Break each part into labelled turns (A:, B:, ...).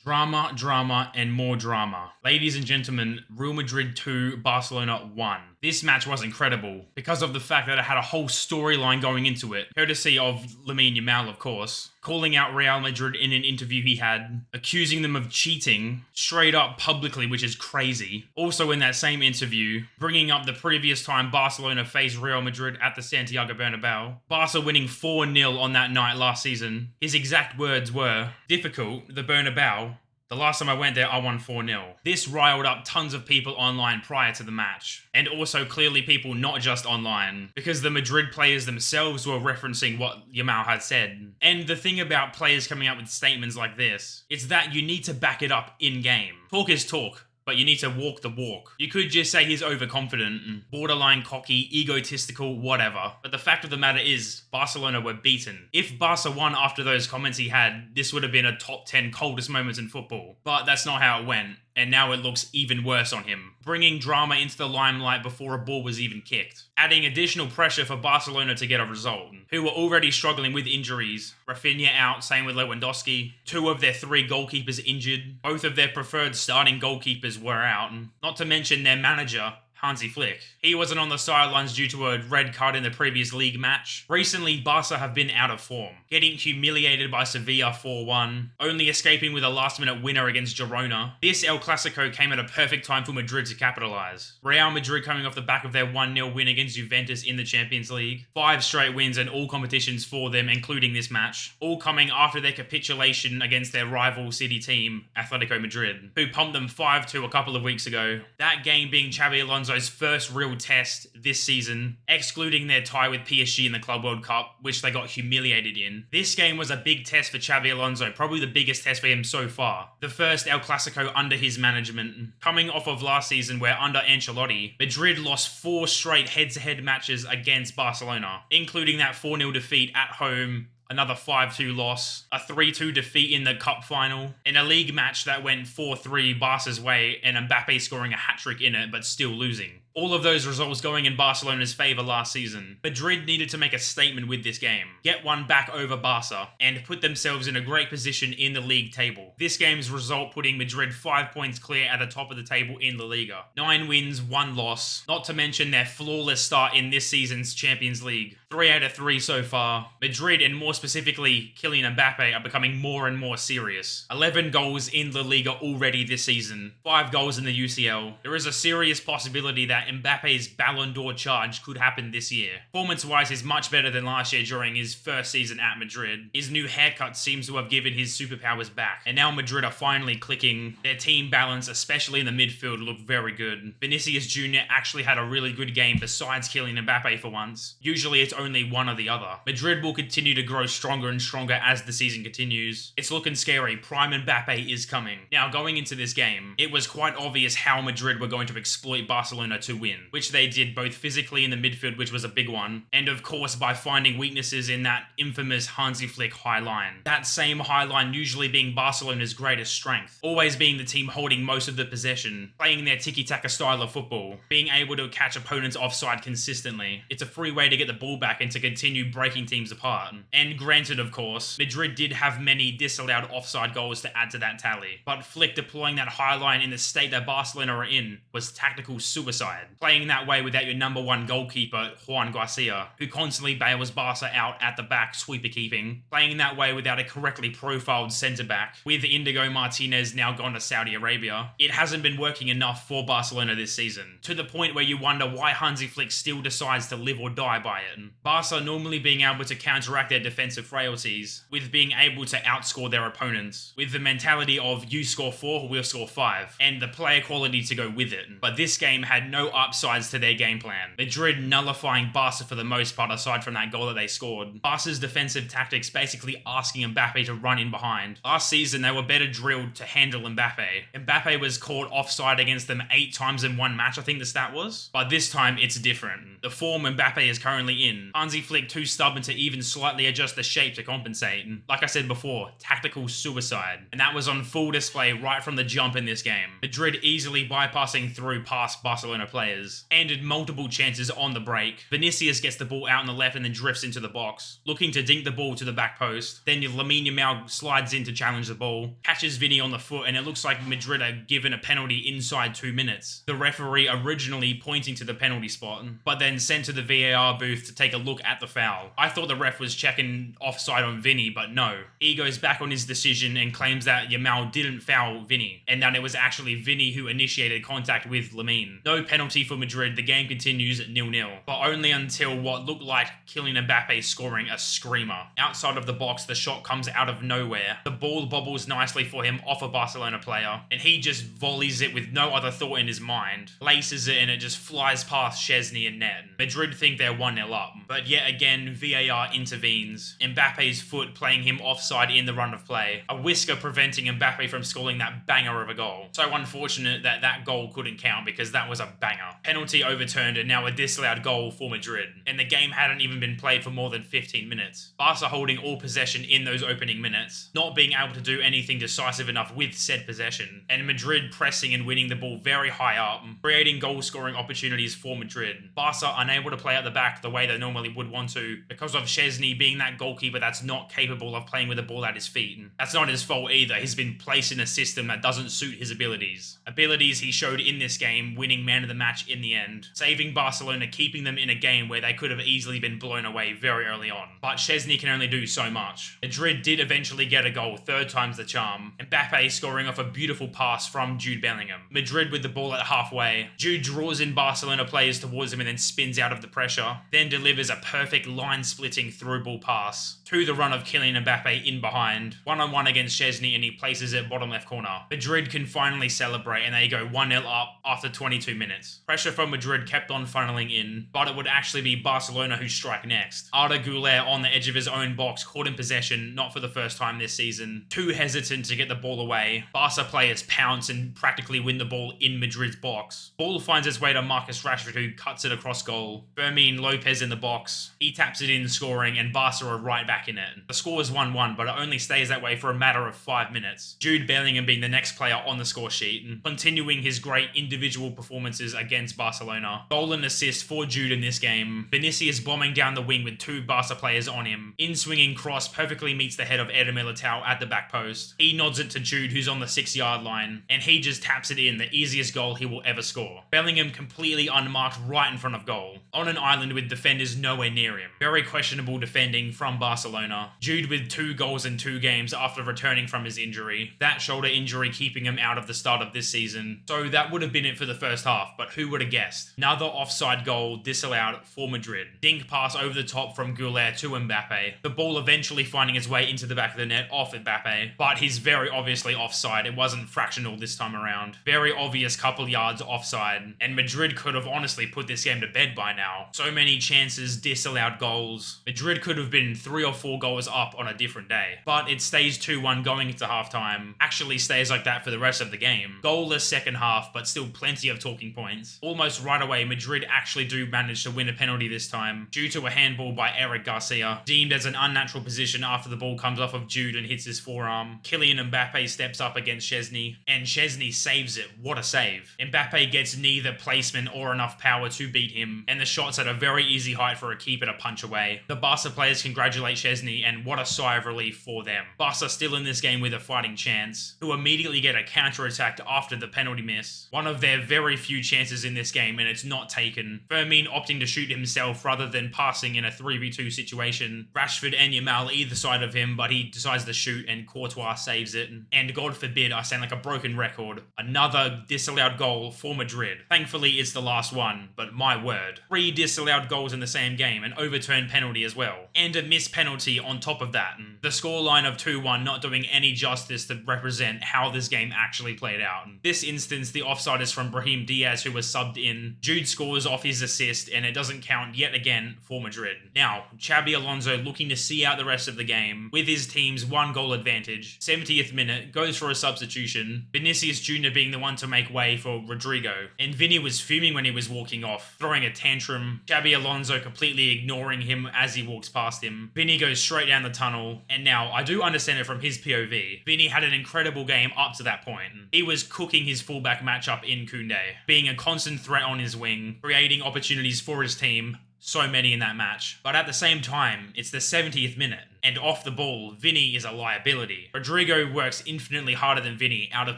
A: Drama, drama, and more drama. Ladies and gentlemen, Real Madrid 2, Barcelona 1. This match was incredible because of the fact that it had a whole storyline going into it, courtesy of Lamine Yamal, of course, calling out Real Madrid in an interview he had, accusing them of cheating straight up publicly, which is crazy. Also in that same interview, bringing up the previous time Barcelona faced Real Madrid at the Santiago Bernabéu, Barca winning 4-0 on that night last season. His exact words were, "Difficult, the Bernabéu. The last time I went there, I won 4-0. This riled up tons of people online prior to the match. And also clearly people not just online, because the Madrid players themselves were referencing what Yamal had said. And the thing about players coming out with statements like this, it's that you need to back it up in-game. Talk is talk, but you need to walk the walk. You could just say he's overconfident and borderline cocky, egotistical, whatever. But the fact of the matter is, Barcelona were beaten. If Barca won after those comments he had, this would have been a top 10 coldest moments in football. But that's not how it went. And now it looks even worse on him, bringing drama into the limelight before a ball was even kicked, adding additional pressure for Barcelona to get a result, who were already struggling with injuries. Rafinha out, same with Lewandowski. 2 of their 3 goalkeepers injured. Both of their preferred starting goalkeepers were out, not to mention their manager, Hansi Flick. He wasn't on the sidelines due to a red card in the previous league match. Recently, Barca have been out of form, getting humiliated by Sevilla 4-1, only escaping with a last-minute winner against Girona. This El Clasico came at a perfect time for Madrid to capitalise. Real Madrid coming off the back of their 1-0 win against Juventus in the Champions League. 5 straight wins in all competitions for them, including this match. All coming after their capitulation against their rival city team, Atletico Madrid, who pumped them 5-2 a couple of weeks ago. That game being Xabi Alonso's first real test this season, excluding their tie with PSG in the Club World Cup, which they got humiliated in. This game was a big test for Xabi Alonso, probably the biggest test for him so far. The first El Clasico under his management, coming off of last season where under Ancelotti, Madrid lost 4 straight head-to-head matches against Barcelona, including that 4-0 defeat at home, another 5-2 loss, a 3-2 defeat in the cup final, in a league match that went 4-3 Barca's way and Mbappe scoring a hat-trick in it but still losing. All of those results going in Barcelona's favour last season. Madrid needed to make a statement with this game, get one back over Barca, and put themselves in a great position in the league table. This game's result putting Madrid 5 points clear at the top of the table in La Liga. 9 wins, 1 loss, not to mention their flawless start in this season's Champions League. 3 out of 3 so far. Madrid, and more specifically Kylian Mbappe, are becoming more and more serious. 11 goals in La Liga already this season, 5 goals in the UCL. There is a serious possibility that Mbappe's Ballon d'Or charge could happen this year. Performance-wise, he's much better than last year during his first season at Madrid. His new haircut seems to have given his superpowers back, and now Madrid are finally clicking. Their team balance, especially in the midfield, looked very good. Vinicius Jr. actually had a really good game besides Kylian Mbappe for once. Usually it's only one or the other. Madrid will continue to grow stronger and stronger as the season continues. It's looking scary. Prime Mbappe is coming. Now, going into this game, it was quite obvious how Madrid were going to exploit Barcelona to win, which they did both physically in the midfield, which was a big one, and of course by finding weaknesses in that infamous Hansi Flick high line. That same high line usually being Barcelona's greatest strength, always being the team holding most of the possession, playing their tiki-taka style of football, being able to catch opponents offside consistently. It's a free way to get the ball back and to continue breaking teams apart. And granted, of course, Madrid did have many disallowed offside goals to add to that tally, but Flick deploying that high line in the state that Barcelona are in was tactical suicide. Playing that way without your number 1 goalkeeper, Juan Garcia, who constantly bails Barca out at the back, sweeper keeping. Playing that way without a correctly profiled centre-back, with Indigo Martinez now gone to Saudi Arabia. It hasn't been working enough for Barcelona this season, to the point where you wonder why Hansi Flick still decides to live or die by it. Barca normally being able to counteract their defensive frailties, with being able to outscore their opponents, with the mentality of you score 4, we'll score 5, and the player quality to go with it. But this game had no upsides to their game plan. Madrid nullifying Barca for the most part aside from that goal that they scored. Barca's defensive tactics basically asking Mbappe to run in behind. Last season they were better drilled to handle Mbappe. Mbappe was caught offside against them 8 times in one match, I think the stat was. But this time it's different. The form Mbappe is currently in, Hansi Flick too stubborn to even slightly adjust the shape to compensate. And like I said before, tactical suicide. And that was on full display right from the jump in this game. Madrid easily bypassing through past Barcelona players. Handed multiple chances on the break. Vinicius gets the ball out on the left and then drifts into the box, looking to dink the ball to the back post. Then Lamine Yamal slides in to challenge the ball, catches Vinny on the foot, and it looks like Madrid are given a penalty inside 2 minutes. The referee originally pointing to the penalty spot, but then sent to the VAR booth to take a look at the foul. I thought the ref was checking offside on Vinny, but no. He goes back on his decision and claims that Yamal didn't foul Vinny, and that it was actually Vinny who initiated contact with Lamine. No penalty for Madrid. The game continues 0-0, but only until what looked like Kylian Mbappe scoring a screamer. Outside of the box, the shot comes out of nowhere. The ball bobbles nicely for him off a Barcelona player, and he just volleys it with no other thought in his mind. Laces it and it just flies past Szczesny and net. Madrid think they're 1-0 up, but yet again VAR intervenes. Mbappe's foot playing him offside in the run of play. A whisker preventing Mbappe from scoring that banger of a goal. So unfortunate that that goal couldn't count because that was a banger. Penalty overturned and now a disallowed goal for Madrid. And the game hadn't even been played for more than 15 minutes. Barca holding all possession in those opening minutes, not being able to do anything decisive enough with said possession. And Madrid pressing and winning the ball very high up, creating goal scoring opportunities for Madrid. Barca unable to play at the back the way they normally would want to because of Szczesny being that goalkeeper that's not capable of playing with the ball at his feet. And that's not his fault either. He's been placed in a system that doesn't suit his abilities. Abilities he showed in this game, winning man of the match in the end, saving Barcelona, keeping them in a game where they could have easily been blown away very early on. But Szczesny can only do so much. Madrid did eventually get a goal, third time's the charm. Mbappe scoring off a beautiful pass from Jude Bellingham. Madrid with the ball at halfway. Jude draws in Barcelona players towards him and then spins out of the pressure. Then delivers a perfect line-splitting through ball pass to the run of Kylian Mbappe in behind. One-on-one against Szczesny and he places it bottom left corner. Madrid can finally celebrate and they go 1-0 up after 22 minutes. Pressure from Madrid kept on funneling in, but it would actually be Barcelona who strike next. Arda Güler on the edge of his own box, caught in possession, not for the first time this season. Too hesitant to get the ball away. Barca players pounce and practically win the ball in Madrid's box. Ball finds its way to Marcus Rashford who cuts it across goal. Fermin Lopez in the box. He taps it in, scoring, and Barca are right back in it. The score is 1-1, but it only stays that way for a matter of 5 minutes. Jude Bellingham being the next player on the score sheet, and continuing his great individual performances against Barcelona. Goal and assist for Jude in this game. Vinicius bombing down the wing with two Barca players on him. In-swinging cross perfectly meets the head of Eder Militao at the back post. He nods it to Jude, who's on the 6-yard line, and he just taps it in, the easiest goal he will ever score. Bellingham completely unmarked right in front of goal, on an island with defenders nowhere near him. Very questionable defending from Barcelona. Jude with 2 goals in 2 games after returning from his injury. That shoulder injury keeping him out of the start of this season. So that would have been it for the first half, but who would have guessed? Another offside goal disallowed for Madrid. Dink pass over the top from Güler to Mbappe. The ball eventually finding its way into the back of the net off Mbappe, but he's very obviously offside. It wasn't fractional this time around. Very obvious couple yards offside, and Madrid could have honestly put this game to bed by now. So many chances, disallowed goals. Madrid could have been 3 or 4 goals up on a different day, but it stays 2-1 going into halftime. Actually stays like that for the rest of the game. Goalless second half, but still plenty of talking points. Almost right away, Madrid actually do manage to win a penalty this time, due to a handball by Eric Garcia, deemed as an unnatural position after the ball comes off of Jude and hits his forearm. Kylian Mbappe steps up against Szczesny, and Szczesny saves it. What a save. Mbappe gets neither placement or enough power to beat him, and the shot's at a very easy height for a keeper to punch away. The Barca players congratulate Szczesny, and what a sigh of relief for them. Barca still in this game with a fighting chance, who immediately get a counter-attack after the penalty miss. One of their very few chances in this game, and it's not taken. Fermin opting to shoot himself rather than passing in a 3v2 situation. Rashford and Yamal either side of him, but he decides to shoot and Courtois saves it. And God forbid I sound like a broken record, another disallowed goal for Madrid. Thankfully it's the last one, but my word. 3 disallowed goals in the same game, an overturned penalty as well, and a missed penalty on top of that. The scoreline of 2-1 not doing any justice to represent how this game actually played out. In this instance, the offside is from Brahim Diaz, who was subbed in. Jude scores off his assist, and it doesn't count yet again for Madrid. Now, Xabi Alonso looking to see out the rest of the game with his team's 1-goal advantage. 70th minute, goes for a substitution. Vinicius Jr. being the one to make way for Rodrigo. And Vinny was fuming when he was walking off, throwing a tantrum. Xabi Alonso completely ignoring him as he walks past him. Vinny goes straight down the tunnel, and now I do understand it from his POV. Vinny had an incredible game up to that point. He was cooking his fullback matchup in Koundé, being a constant threat on his wing, creating opportunities for his team. So many in that match. But at the same time, it's the 70th minute, and off the ball, Vinny is a liability. Rodrigo works infinitely harder than Vinny out of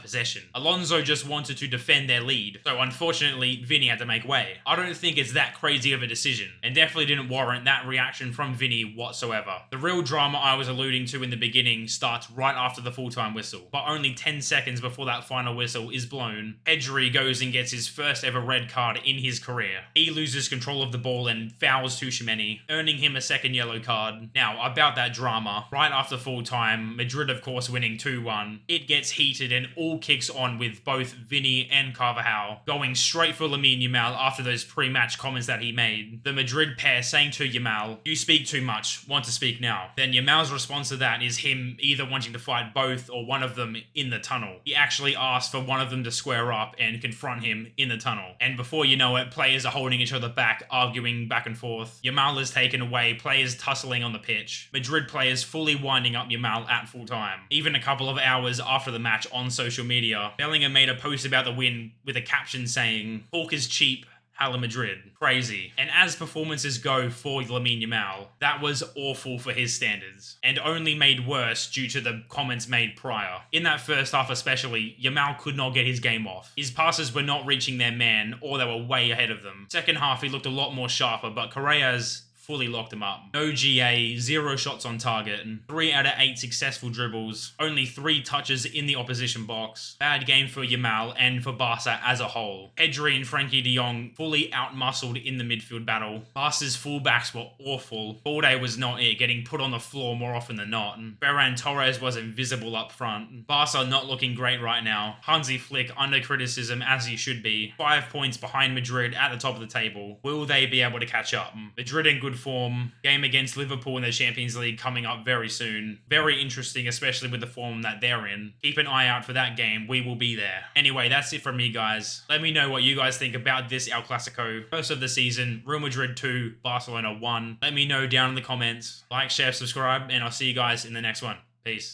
A: possession. Alonso just wanted to defend their lead, so unfortunately, Vinny had to make way. I don't think it's that crazy of a decision, and definitely didn't warrant that reaction from Vinny whatsoever. The real drama I was alluding to in the beginning starts right after the full-time whistle, but only 10 seconds before that final whistle is blown, Pedri goes and gets his first ever red card in his career. He loses control of the ball and fouls Tchouaméni, earning him a second yellow card. Now, about that drama, right after full time, Madrid of course winning 2-1, it gets heated and all kicks on with both Vinny and Carvajal going straight for Lamine Yamal after those pre-match comments that he made. The Madrid pair saying to Yamal, "You speak too much, want to speak now." Then Yamal's response to that is him either wanting to fight both or one of them in the tunnel. He actually asked for one of them to square up and confront him in the tunnel. And before you know it, players are holding each other back, arguing back and forth. Yamal is taken away, players tussling on the pitch. Madrid players fully winding up Yamal at full time. Even a couple of hours after the match on social media, Bellingham made a post about the win with a caption saying, "Talk is cheap. Hala Madrid." Crazy. And as performances go for Lamine Yamal, that was awful for his standards, and only made worse due to the comments made prior. In that first half especially, Yamal could not get his game off. His passes were not reaching their man, or they were way ahead of them. Second half, he looked a lot more sharper, but Correa's fully locked him up. No GA, 0 shots on target, and 3 out of 8 successful dribbles, only 3 touches in the opposition box. Bad game for Yamal and for Barca as a whole. Pedri and Frenkie de Jong fully outmuscled in the midfield battle. Barca's fullbacks were awful. Balde was not it, getting put on the floor more often than not. Ferran Torres was invisible up front. Barca not looking great right now. Hansi Flick under criticism as he should be. 5 points behind Madrid at the top of the table. Will they be able to catch up? Madrid in good form. Game against Liverpool in the Champions League coming up very soon. Very interesting, especially with the form that they're in. Keep an eye out for that game. We will be there. Anyway, that's it from me, guys. Let me know what you guys think about this El Clasico. First of the season, Real Madrid 2, Barcelona 1. Let me know down in the comments. Like, share, subscribe, and I'll see you guys in the next one. Peace.